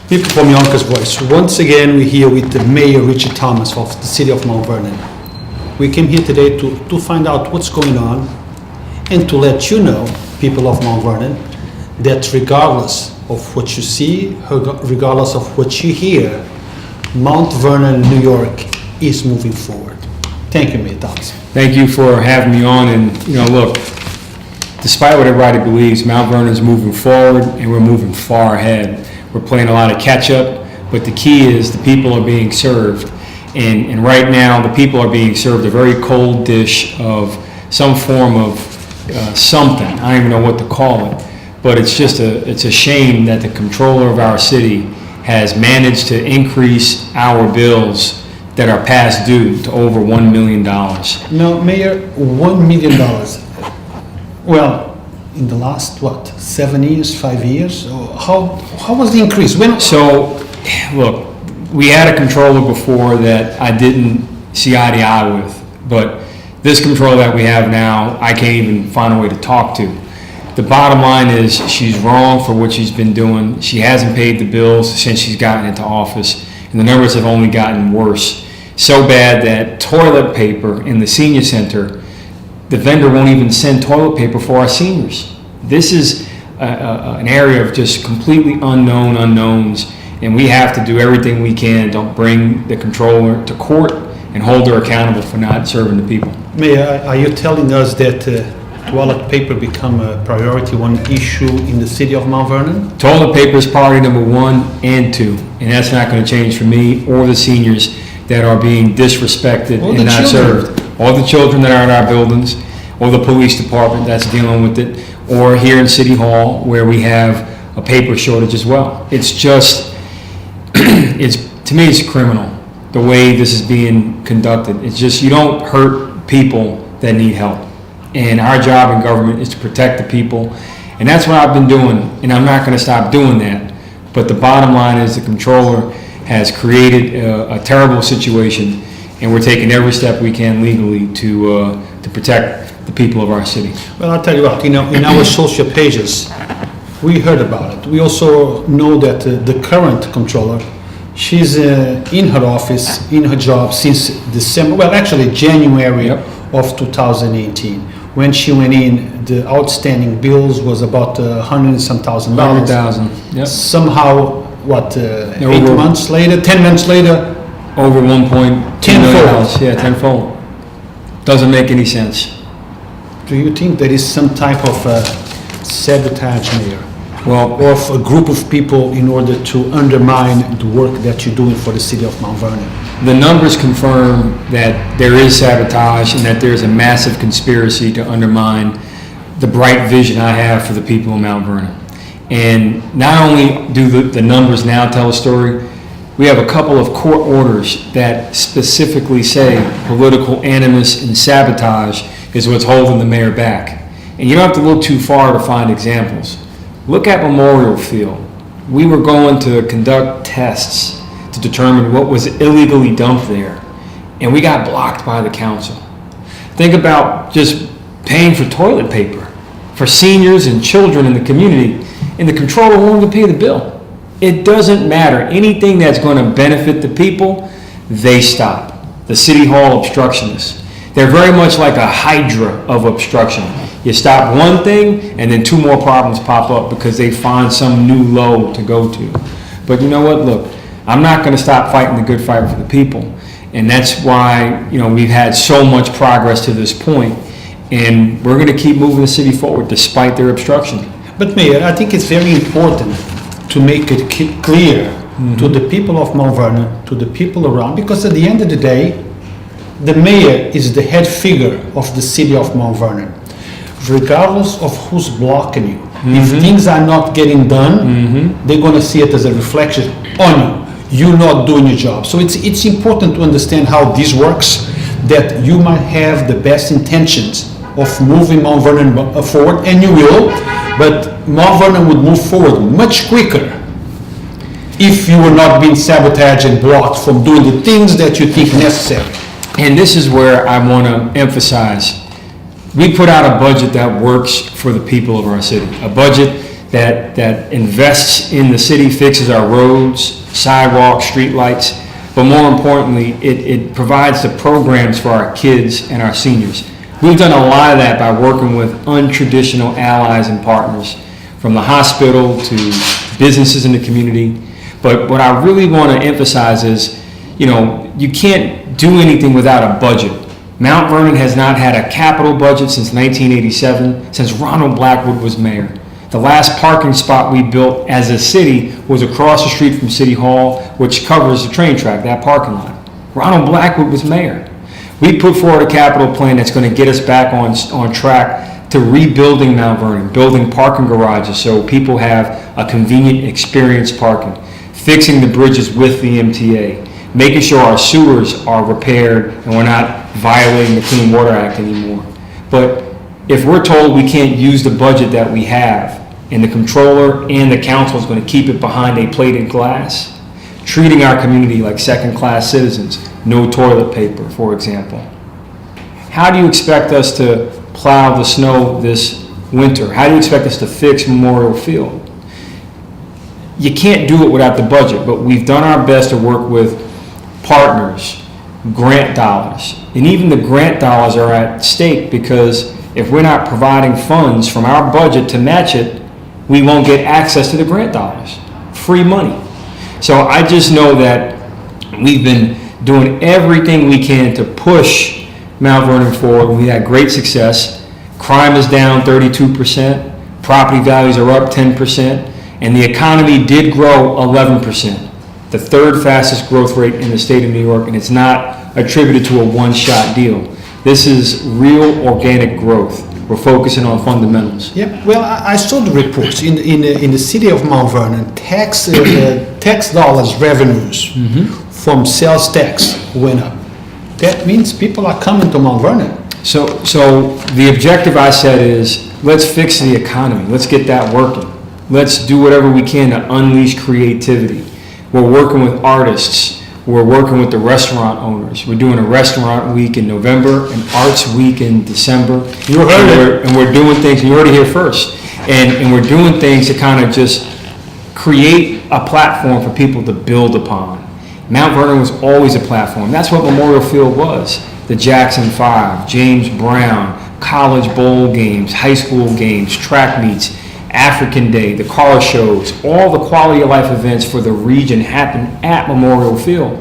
People from Yonkers Voice. Once again, we're here with the Mayor Richard Thomas of the City of Mount Vernon. We came here today to find out what's going on and to let you know, people of Mount Vernon, that regardless of what you see, regardless of what you hear, Mount Vernon, New York is moving forward. Thank you, Mayor Thomas. Thank you for having me on. And, look, despite what everybody believes, Mount Vernon's moving forward and we're moving far ahead. We're playing a lot of catch up, but the key is the people are being served. And right now, the people are being served a very cold dish of some form of something. I don't even know what to call it, but it's a shame that the comptroller of our city has managed to increase our bills that are past due to over $1 million. Now, Mayor, $1 million. Well, in the last, 7 years, 5 years? How was the increase? So, look, we had a controller before that I didn't see eye to eye with, but this controller that we have now, I can't even find a way to talk to. The bottom line is she's wrong for what she's been doing. She hasn't paid the bills since she's gotten into office, and the numbers have only gotten worse. So bad that toilet paper in the senior center, the vendor won't even send toilet paper for our seniors. This is an area of just completely unknowns, and we have to do everything we can to bring the controller to court and hold her accountable for not serving the people. Mayor, are you telling us that toilet paper become a priority one issue in the city of Mount Vernon? Toilet paper is priority number 1 and 2, and that's not going to change for me or the seniors that are being disrespected and not served. All the children that are in our buildings, or the police department that's dealing with it, or here in City Hall where we have a paper shortage as well. It's just, to me, it's criminal the way this is being conducted. It's just, you don't hurt people that need help. And our job in government is to protect the people. And that's what I've been doing, and I'm not going to stop doing that. But the bottom line is the comptroller has created a terrible situation, and we're taking every step we can legally to protect the people of our city. Well, I'll tell you what, in our social pages, we heard about it. We also know that the current controller, she's in her office, in her job since December, well, actually January of 2018. When she went in, the outstanding bills was about $100,000 and some thousand. $100,000, Somehow, 8 months later, 10 months later, over 1.2 million. Yeah, tenfold. Doesn't make any sense. Do you think there is some type of sabotage here? Well, of a group of people in order to undermine the work that you're doing for the city of Mount Vernon? the numbers confirm that there is sabotage and that there's a massive conspiracy to undermine the bright vision I have for the people of Mount Vernon. And not only do the numbers now tell a story, we have a couple of court orders that specifically say political animus and sabotage is what's holding the mayor back. And you don't have to look too far to find examples. Look at Memorial Field. We were going to conduct tests to determine what was illegally dumped there, and we got blocked by the council. Think about just paying for toilet paper for seniors and children in the community, and the controller won't even pay the bill. It doesn't matter. Anything that's going to benefit the people, they stop. The City Hall obstructionists. They're very much like a hydra of obstruction. You stop one thing, and then two more problems pop up because they find some new low to go to. But you know what? Look, I'm not going to stop fighting the good fight for the people. And that's why, we've had so much progress to this point. And we're going to keep moving the city forward despite their obstruction. But Mayor, I think it's very important to make it clear to the people of Mount Vernon, to the people around, because at the end of the day, the mayor is the head figure of the city of Mount Vernon. Regardless of who's blocking you, if things are not getting done, they're going to see it as a reflection on you. You're not doing your job. So it's important to understand how this works, that you might have the best intentions of moving Mount Vernon forward, and you will, but Mount Vernon would move forward much quicker if you were not being sabotaged and blocked from doing the things that you think necessary. And this is where I want to emphasize. We put out a budget that works for the people of our city, a budget that invests in the city, fixes our roads, sidewalks, streetlights, but more importantly, it provides the programs for our kids and our seniors. We've done a lot of that by working with untraditional allies and partners, from the hospital to businesses in the community. But what I really want to emphasize is, you can't do anything without a budget. Mount Vernon has not had a capital budget since 1987, since Ronald Blackwood was mayor. The last parking spot we built as a city was across the street from City Hall, which covers the train track, that parking lot. Ronald Blackwood was mayor. We put forward a capital plan that's going to get us back on track to rebuilding Mount Vernon, building parking garages so people have a convenient experience parking, fixing the bridges with the MTA, making sure our sewers are repaired and we're not violating the Clean Water Act anymore. But if we're told we can't use the budget that we have, and the comptroller and the council is going to keep it behind a plated glass, treating our community like second-class citizens, no toilet paper, for example. How do you expect us to plow the snow this winter? How do you expect us to fix Memorial Field? You can't do it without the budget, but we've done our best to work with partners, grant dollars, and even the grant dollars are at stake because if we're not providing funds from our budget to match it, we won't get access to the grant dollars. Free money. So I just know that we've been doing everything we can to push Mount Vernon forward. We had great success. Crime is down 32%. Property values are up 10%. And the economy did grow 11%. The third fastest growth rate in the state of New York, and it's not attributed to a one-shot deal. This is real organic growth. We're focusing on fundamentals. Yeah, well, I saw the reports in the city of Mount Vernon. Tax dollars revenues from sales tax went up. That means people are coming to Mount Vernon. So the objective I said is let's fix the economy. Let's get that working. Let's do whatever we can to unleash creativity. We're working with artists. We're working with the restaurant owners. We're doing a restaurant week in November, an arts week in December. You heard it. And we're doing things, you heard it here first. And we're doing things to kind of just create a platform for people to build upon. Mount Vernon was always a platform. That's what Memorial Field was. The Jackson 5, James Brown, college bowl games, high school games, track meets, African Day, the car shows, all the quality of life events for the region happened at Memorial Field.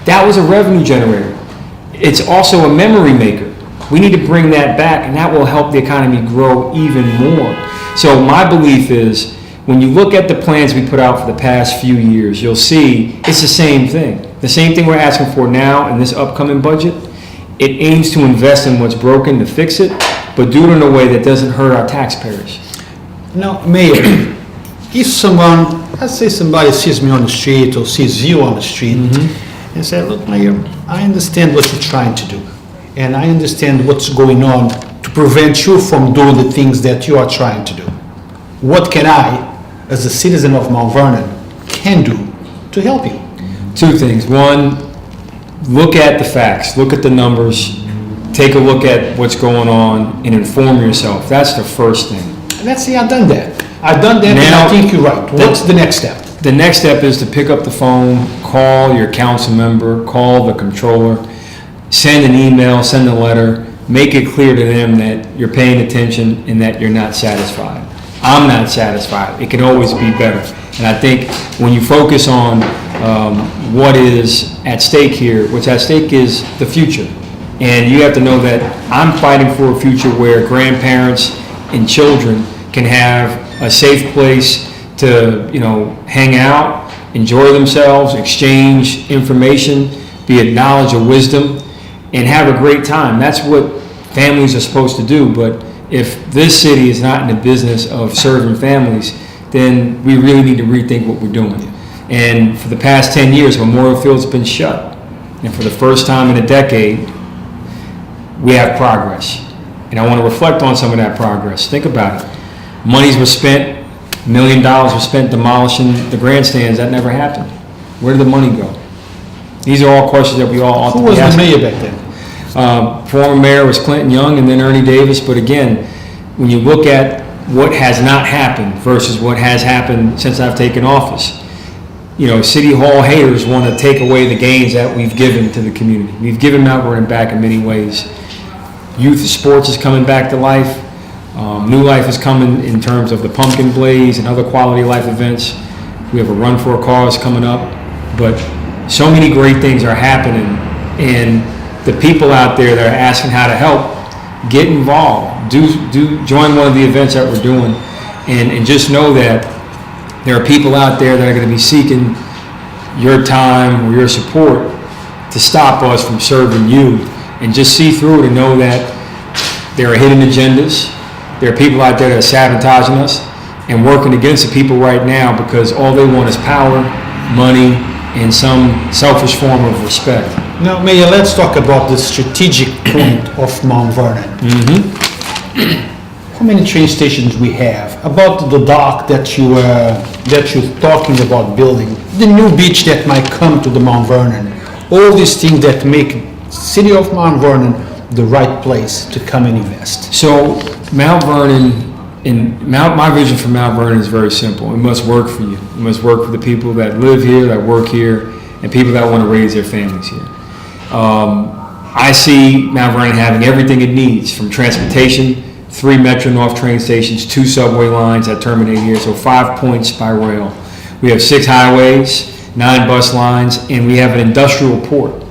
That was a revenue generator. It's also a memory maker. We need to bring that back, and that will help the economy grow even more. So my belief is, when you look at the plans we put out for the past few years, you'll see it's the same thing. The same thing we're asking for now in this upcoming budget. It aims to invest in what's broken to fix it, but do it in a way that doesn't hurt our taxpayers. Now, Mayor, if someone, let's say somebody sees me on the street or sees you on the street and say, look, Mayor, I understand what you're trying to do. And I understand what's going on to prevent you from doing the things that you are trying to do. What can I, as a citizen of Mount Vernon, can do to help you? Two things. One, look at the facts, look at the numbers, take a look at what's going on and inform yourself. That's the first thing. Let's say I've done that. I've done that, and I think you're right. What's the next step? The next step is to pick up the phone, call your council member, call the comptroller, send an email, send a letter, make it clear to them that you're paying attention and that you're not satisfied. I'm not satisfied. It can always be better. And I think when you focus on what is at stake here, what's at stake is the future. And you have to know that I'm fighting for a future where grandparents and children can have a safe place to, hang out, enjoy themselves, exchange information, be it knowledge or wisdom, and have a great time. That's what families are supposed to do. But if this city is not in the business of serving families, then we really need to rethink what we're doing. And for the past 10 years, Memorial Field's been shut. And for the first time in a decade, we have progress. And I want to reflect on some of that progress. Think about it. Monies were spent, $1 million was spent demolishing the grandstands. That never happened. Where did the money go? These are all questions that we all ought to be asking. Who was the mayor back then? Former mayor was Clinton Young and then Ernie Davis. But again, when you look at what has not happened versus what has happened since I've taken office. You know, City Hall haters want to take away the gains that we've given to the community. We've given Mount Vernon back in many ways. Youth sports is coming back to life. New life is coming in terms of the Pumpkin Blaze and other quality life events. We have a Run for a Cause coming up. But so many great things are happening. And the people out there that are asking how to help, get involved. Do join one of the events that we're doing. And just know that there are people out there that are going to be seeking your time or your support to stop us from serving you. And just see through it and know that there are hidden agendas. There are people out there that are sabotaging us and working against the people right now because all they want is power, money, and some selfish form of respect. Now, Mayor, let's talk about the strategic point of Mount Vernon. How many train stations we have? About the dock that you're talking about building, the new beach that might come to the Mount Vernon, all these things that make City of Mount Vernon the right place to come and invest. So Mount Vernon, my vision for Mount Vernon is very simple. It must work for you. It must work for the people that live here, that work here, and people that want to raise their families here. I see Mount Vernon having everything it needs, from transportation, 3 Metro-North train stations, 2 subway lines that terminate here, so 5 points by rail. We have 6 highways, 9 bus lines, and we have an industrial port.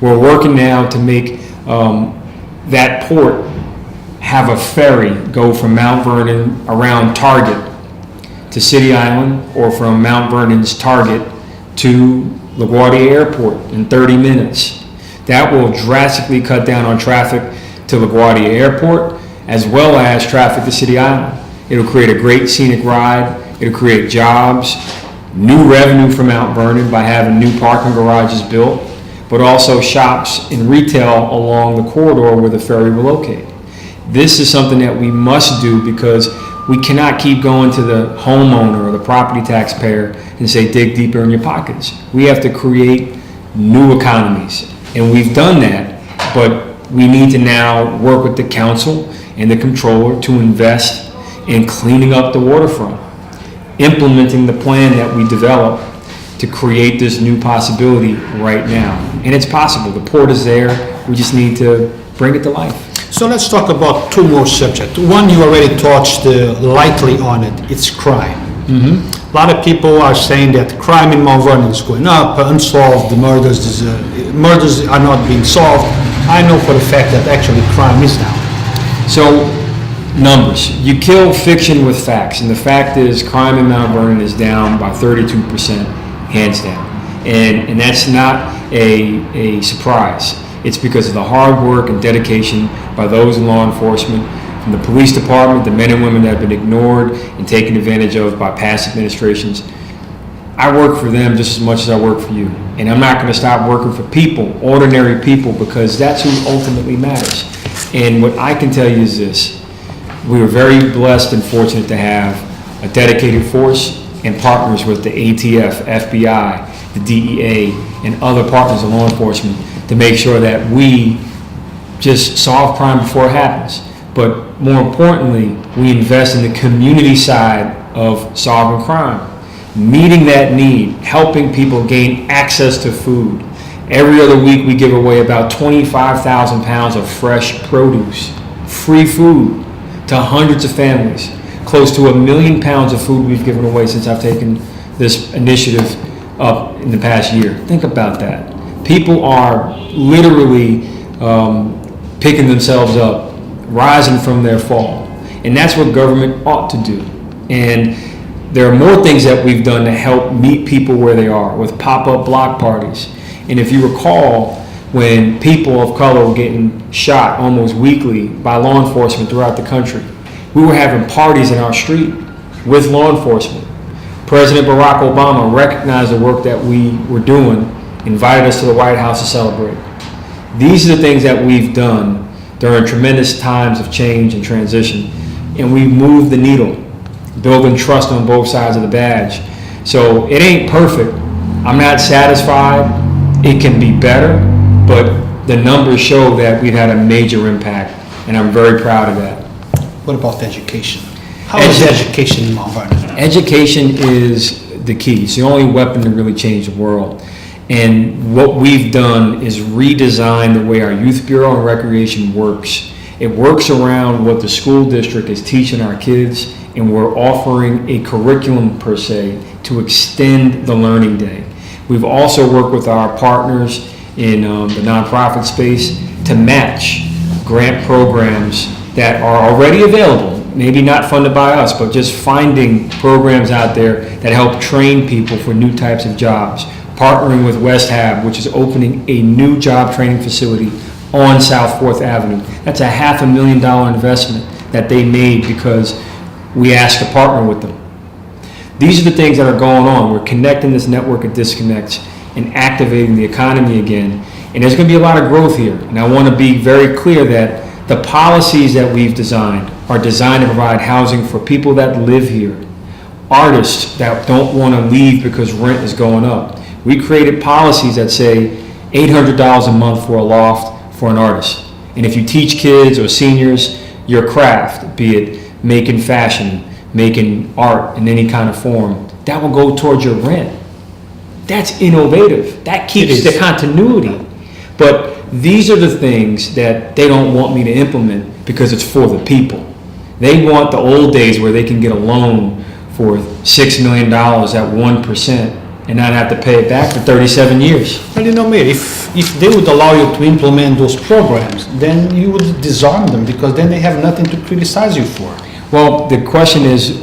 We're working now to make that port have a ferry go from Mount Vernon around Target to City Island, or from Mount Vernon's Target to LaGuardia Airport in 30 minutes. That will drastically cut down on traffic to LaGuardia Airport, as well as traffic to City Island. It'll create a great scenic ride. It'll create jobs, new revenue for Mount Vernon by having new parking garages built, but also shops and retail along the corridor where the ferry will locate. This is something that we must do because we cannot keep going to the homeowner or the property taxpayer and say, dig deeper in your pockets. We have to create new economies. And we've done that, but we need to now work with the council and the comptroller to invest in cleaning up the waterfront, implementing the plan that we developed to create this new possibility right now. And it's possible. The port is there. We just need to bring it to life. So let's talk about 2 more subjects. One, you already touched lightly on it. It's crime. A lot of people are saying that crime in Mount Vernon is going up, unsolved, the murders are not being solved. I know for a fact that actually crime is down. So, numbers. You kill fiction with facts, and the fact is crime in Mount Vernon is down by 32%, hands down. And that's not a surprise. It's because of the hard work and dedication by those in law enforcement, from the police department, the men and women that have been ignored and taken advantage of by past administrations. I work for them just as much as I work for you. And I'm not going to stop working for people, ordinary people, because that's who ultimately matters. And what I can tell you is this. We are very blessed and fortunate to have a dedicated force and partners with the ATF, FBI, the DEA, and other partners of law enforcement to make sure that we just solve crime before it happens. But more importantly, we invest in the community side of solving crime, meeting that need, helping people gain access to food. Every other week we give away about 25,000 pounds of fresh produce, free food to hundreds of families. Close to 1 million pounds of food we've given away since I've taken this initiative up in the past year. Think about that. People are literally picking themselves up, rising from their fall. And that's what government ought to do. And there are more things that we've done to help meet people where they are with pop-up block parties. And if you recall, when people of color were getting shot almost weekly by law enforcement throughout the country, we were having parties in our street with law enforcement. President Barack Obama recognized the work that we were doing, invited us to the White House to celebrate. These are the things that we've done during tremendous times of change and transition, and we moved the needle, building trust on both sides of the badge. So it ain't perfect. I'm not satisfied. It can be better, but the numbers show that we've had a major impact, and I'm very proud of that. What about education? How is education in Mount Vernon? Education is the key. It's the only weapon to really change the world. And what we've done is redesign the way our Youth Bureau and Recreation works. It works around what the school district is teaching our kids, and we're offering a curriculum per se to extend the learning day. We've also worked with our partners in the nonprofit space to match grant programs that are already available, maybe not funded by us, but just finding programs out there that help train people for new types of jobs. Partnering with West Hab, which is opening a new job training facility on South 4th Avenue. That's a $500,000 investment that they made because we asked to partner with them. These are the things that are going on. We're connecting this network of disconnects and activating the economy again. And there's going to be a lot of growth here. And I want to be very clear that the policies that we've designed are designed to provide housing for people that live here, artists that don't want to leave because rent is going up. We created policies that say $800 a month for a loft for an artist. And if you teach kids or seniors your craft, be it making fashion, making art in any kind of form, that will go towards your rent. That's innovative. That keeps the continuity. But these are the things that they don't want me to implement because it's for the people. They want the old days where they can get a loan for $6 million at 1%. And not have to pay it back for 37 years. Well, you know, Mayor, if they would allow you to implement those programs, then you would disarm them because then they have nothing to criticize you for. Well, the question is,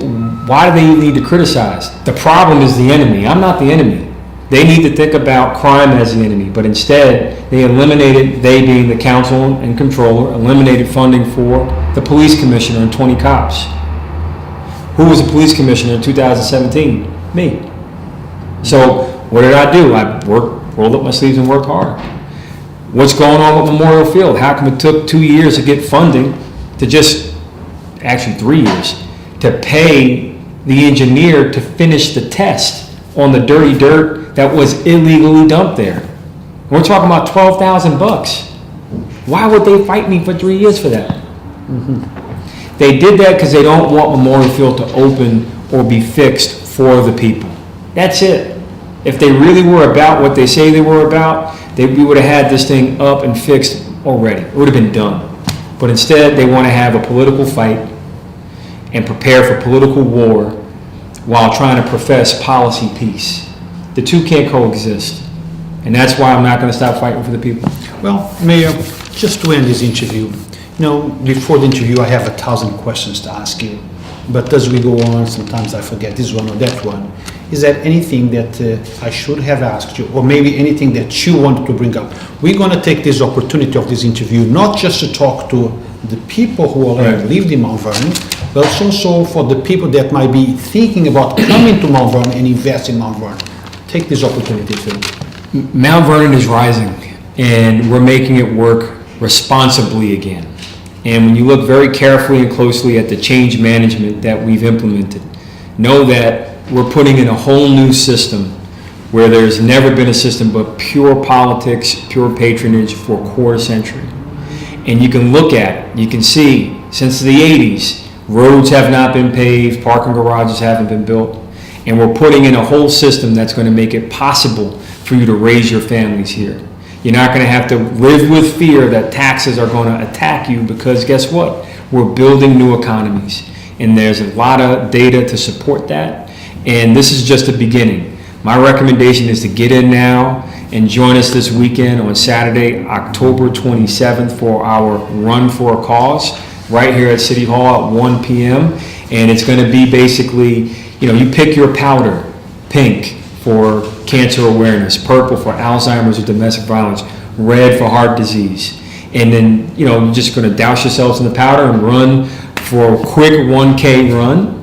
why do they need to criticize? The problem is the enemy. I'm not the enemy. They need to think about crime as the enemy, but instead they eliminated, they being the council and controller, eliminated funding for the police commissioner and 20 cops. Who was the police commissioner in 2017? Me. So what did I do? I rolled up my sleeves and worked hard. What's going on with Memorial Field? How come it took 2 years to get funding to actually 3 years, to pay the engineer to finish the test on the dirty dirt that was illegally dumped there? We're talking about $12,000. Why would they fight me for 3 years for that? Mm-hmm. They did that because they don't want Memorial Field to open or be fixed for the people. That's it. If they really were about what they say they were about, we would have had this thing up and fixed already. It would have been done. But instead, they want to have a political fight and prepare for political war while trying to profess policy peace. The two can't coexist. And that's why I'm not going to stop fighting for the people. Well, Mayor, just to end this interview, before the interview, I have 1,000 questions to ask you. But as we go on, sometimes I forget this one or that one. Is there anything that I should have asked you, or maybe anything that you wanted to bring up? We're going to take this opportunity of this interview, not just to talk to the people who already lived in Mount Vernon, but also for the people that might be thinking about coming to Mount Vernon and invest in Mount Vernon. Take this opportunity too. Mount Vernon is rising, and we're making it work responsibly again. And when you look very carefully and closely at the change management that we've implemented, know that we're putting in a whole new system where there's never been a system but pure politics, pure patronage for a quarter century. And you can look at it, you can see, since the 80s, roads have not been paved, parking garages haven't been built, and we're putting in a whole system that's going to make it possible for you to raise your families here. You're not going to have to live with fear that taxes are going to attack you because guess what? We're building new economies, and there's a lot of data to support that. And this is just the beginning. My recommendation is to get in now and join us this weekend on Saturday, October 27th for our Run for a Cause right here at City Hall at 1 p.m. And it's going to be basically, you pick your powder, pink for cancer awareness, purple for Alzheimer's or domestic violence, red for heart disease. And then, you're just going to douse yourselves in the powder and run for a quick 1K run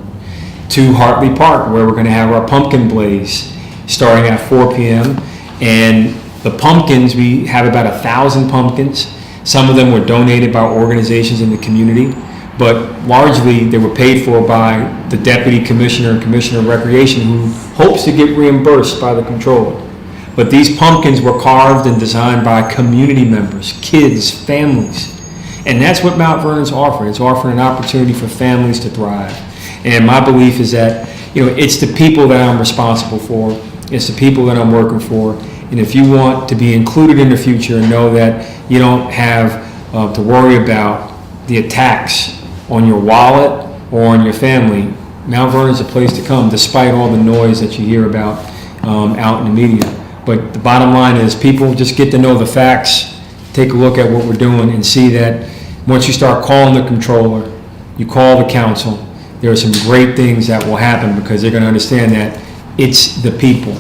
to Hartley Park, where we're going to have our pumpkin blaze starting at 4 p.m. And the pumpkins, we have about 1,000 pumpkins. Some of them were donated by organizations in the community, but largely they were paid for by the Deputy Commissioner and Commissioner of Recreation, who hopes to get reimbursed by the Comptroller. But these pumpkins were carved and designed by community members, kids, families. And that's what Mount Vernon's offering. It's offering an opportunity for families to thrive. And my belief is that, it's the people that I'm responsible for. It's the people that I'm working for. And if you want to be included in the future and know that you don't have to worry about the attacks on your wallet or on your family, Mount Vernon is a place to come, despite all the noise that you hear about out in the media. But the bottom line is, people just get to know the facts, take a look at what we're doing, and see that once you start calling the controller, you call the council, there are some great things that will happen, because they're going to understand that it's the people.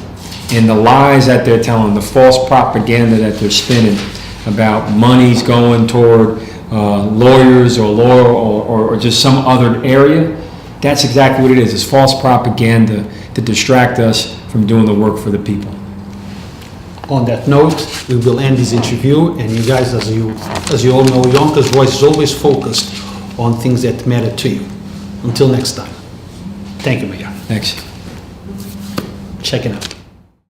And the lies that they're telling, the false propaganda that they're spinning about money's going toward lawyers or just some other area, that's exactly what it is. It's false propaganda to distract us from doing the work for the people. On that note, we will end this interview, and you guys, as you all know, Yonkers Voice is always focused on things that matter to you. Until next time. Thank you, Mayor. Thanks. Check it out.